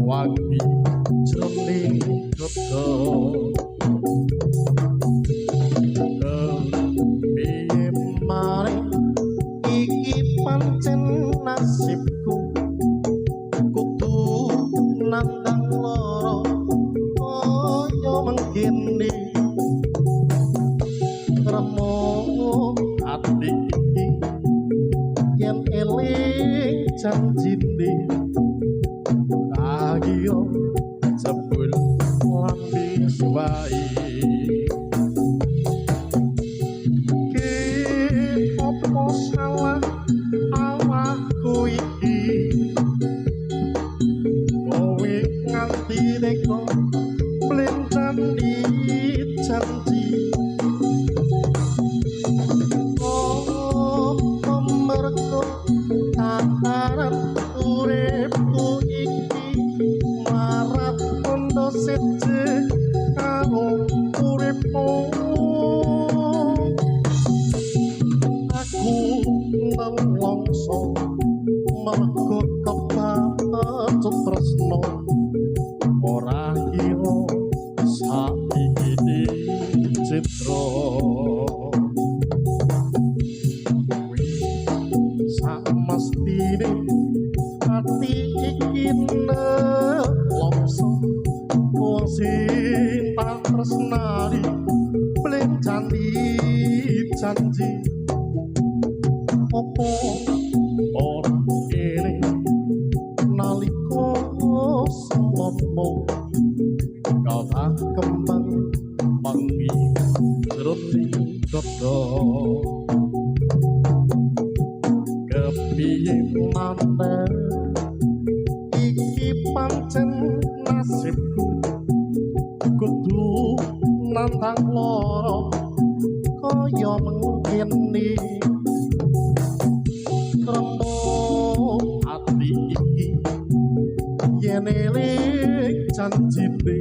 wangi jroning dodo kepiye maring iki pancen nasibku kudu nandang loro kaya mengkene remo ati iki yen eling janjine ragiyo jebul lambe suwae ki opo salah awakku iki kowe nganti teko plentani janji mergo tataran uripku iki marat kondo seje karo uripmu aku nelongso mergo kepacut tresno ora kira saiki citra samastine ati iki nelongso wong sing tak tresnani plencani janji opo ora kene nalika semono kau tak kembang mangi jroning dodo kepiye maneh iki pancen nasibku kudu nantang loro kaya mengkene remo ati iki yen eling janjine